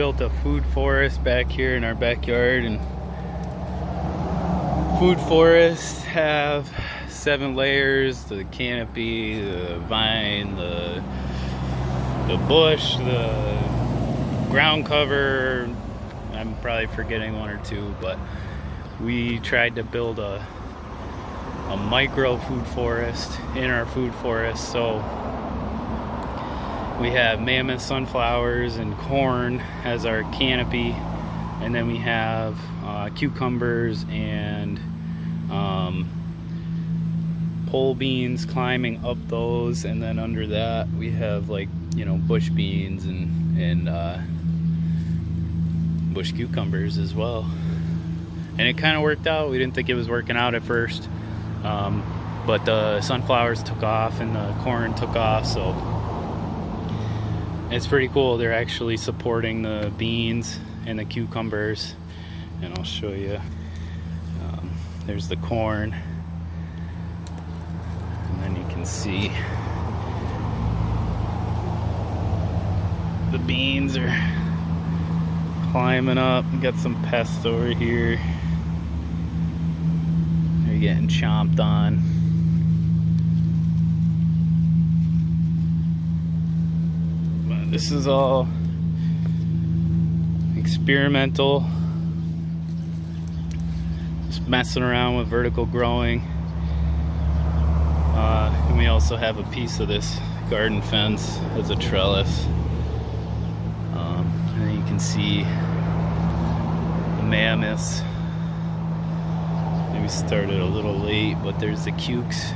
built a food forest back here in our backyard, and food forests have 7 layers: the canopy, the vine, the bush, the ground cover. I'm probably forgetting 1 or 2, but we tried to build a micro food forest in our food forest. So we have mammoth sunflowers and corn as our canopy, and then we have cucumbers and pole beans climbing up those, and then under that we have, like, you know, bush beans and bush cucumbers as well. And it kind of worked out. We didn't think it was working out at first, but the sunflowers took off and the corn took off, so it's pretty cool. They're actually supporting the beans and the cucumbers, and I'll show you. There's the corn, and then you can see the beans are climbing up. We got some pests over here. They're getting chomped on. But this is all experimental. Just messing around with vertical growing. And we also have a piece of this garden fence as a trellis. And then you can see the mammoths. We started a little late, but there's the cukes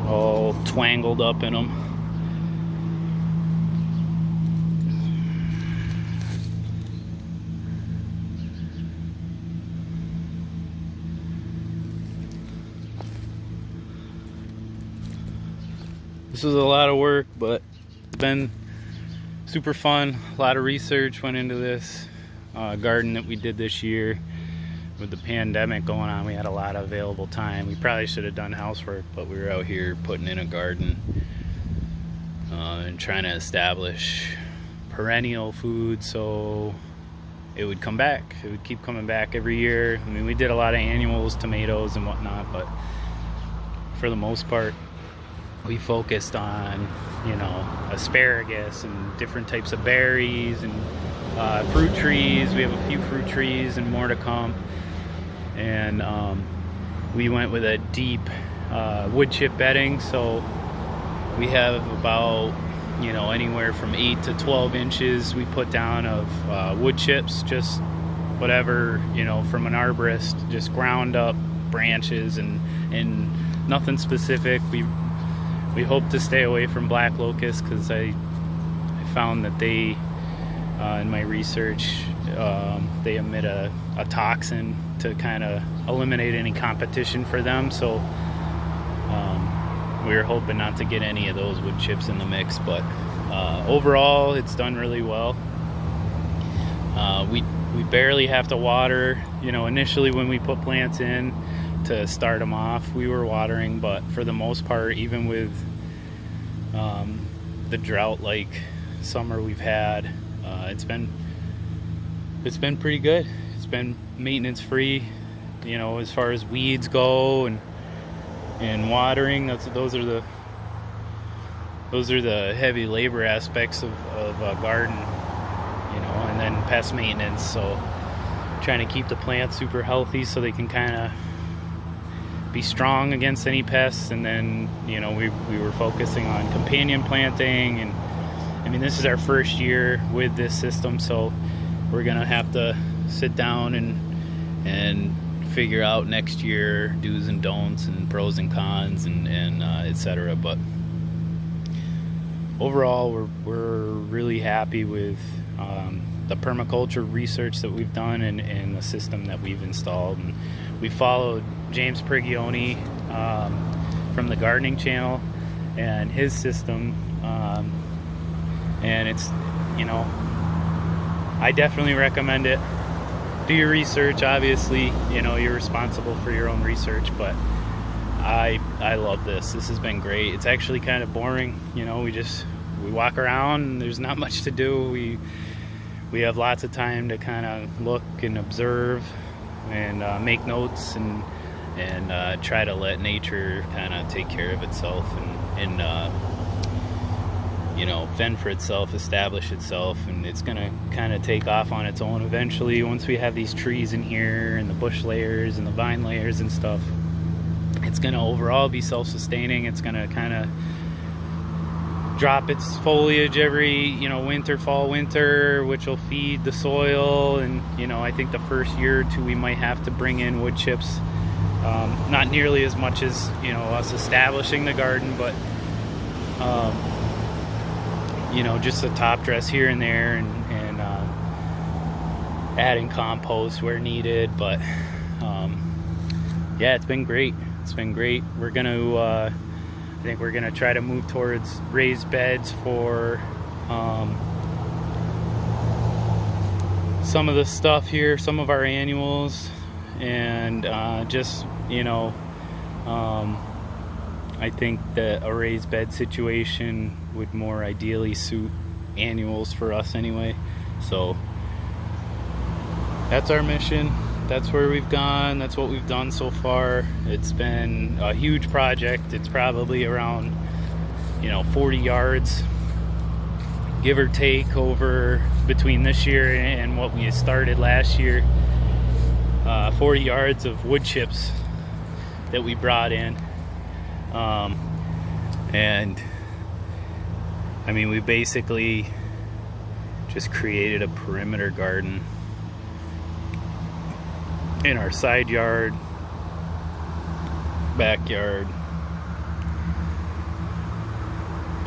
all twangled up in them. This was a lot of work, but it's been super fun. A lot of research went into this garden that we did this year. With the pandemic going on, we had a lot of available time. We probably should have done housework, but we were out here putting in a garden and trying to establish perennial food so it would come back. It would keep coming back every year. I mean, we did a lot of annuals, tomatoes and whatnot, but for the most part, we focused on, you know, asparagus and different types of berries and fruit trees. We have a few fruit trees and more to come. And we went with a deep wood chip bedding, so we have about, you know, anywhere from 8 to 12 inches we put down of wood chips, just whatever, you know, from an arborist, just ground up branches and nothing specific. We hope to stay away from black locust because I found that they, in my research, they emit a toxin to kind of eliminate any competition for them. So we were hoping not to get any of those wood chips in the mix, but overall it's done really well. We barely have to water. You know, initially when we put plants in to start them off, we were watering, but for the most part, even with the drought-like summer we've had, it's been pretty good. It's been maintenance free, you know, as far as weeds go and watering. Those are the heavy labor aspects of a garden, you know, and then pest maintenance. So trying to keep the plants super healthy so they can kind of be strong against any pests. And then, you know, we were focusing on companion planting, and I mean, this is our first year with this system, so we're gonna have to sit down and figure out next year do's and don'ts and pros and cons and etc. But overall, we're really happy with the permaculture research that we've done and the system that we've installed. And we followed James Prigioni from the Gardening Channel and his system, and it's, you know, I definitely recommend it. Do your research, obviously, you know, you're responsible for your own research, but I love this. This has been great. It's actually kind of boring, you know, we walk around and there's not much to do. we have lots of time to kind of look and observe and make notes and try to let nature kind of take care of itself and you know, fend for itself, establish itself, and it's gonna kind of take off on its own eventually once we have these trees in here and the bush layers and the vine layers and stuff. It's gonna overall be self-sustaining. It's gonna kind of drop its foliage every, you know, winter, fall, winter, which will feed the soil. And you know, I think the first year or two we might have to bring in wood chips, not nearly as much as, you know, us establishing the garden, but you know, just a top dress here and there, and adding compost where needed. But yeah, it's been great. It's been great. We're gonna I think we're gonna try to move towards raised beds for some of the stuff here, some of our annuals, and just, you know, I think that a raised bed situation would more ideally suit annuals for us anyway. So that's our mission. That's where we've gone. That's what we've done so far. It's been a huge project. It's probably around, you know, 40 yards, give or take, over between this year and what we started last year. 40 yards of wood chips that we brought in. And I mean, we basically just created a perimeter garden in our side yard, backyard,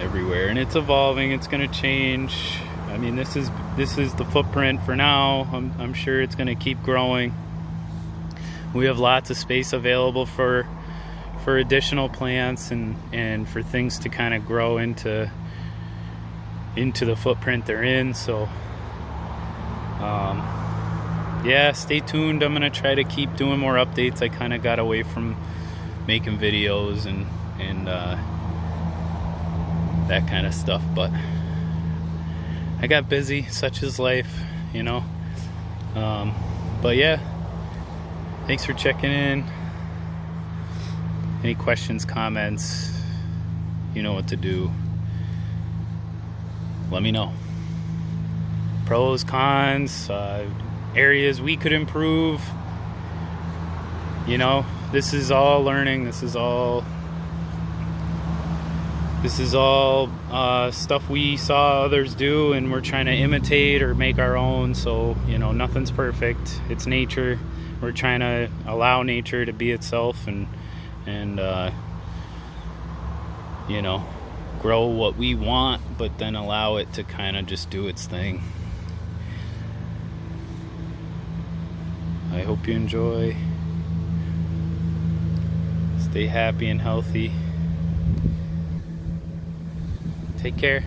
everywhere. And it's evolving. It's going to change. I mean, this is the footprint for now. I'm sure it's going to keep growing. We have lots of space available for additional plants and for things to kind of grow into the footprint they're in. So yeah, stay tuned. I'm gonna try to keep doing more updates. I kind of got away from making videos and that kind of stuff, but I got busy. Such is life, you know. But yeah, thanks for checking in. Any questions, comments, you know what to do. Let me know. Pros, cons, areas we could improve. You know, this is all learning. This is all stuff we saw others do, and we're trying to imitate or make our own. So, you know, nothing's perfect. It's nature. We're trying to allow nature to be itself and you know, grow what we want, but then allow it to kind of just do its thing. I hope you enjoy. Stay happy and healthy. Take care.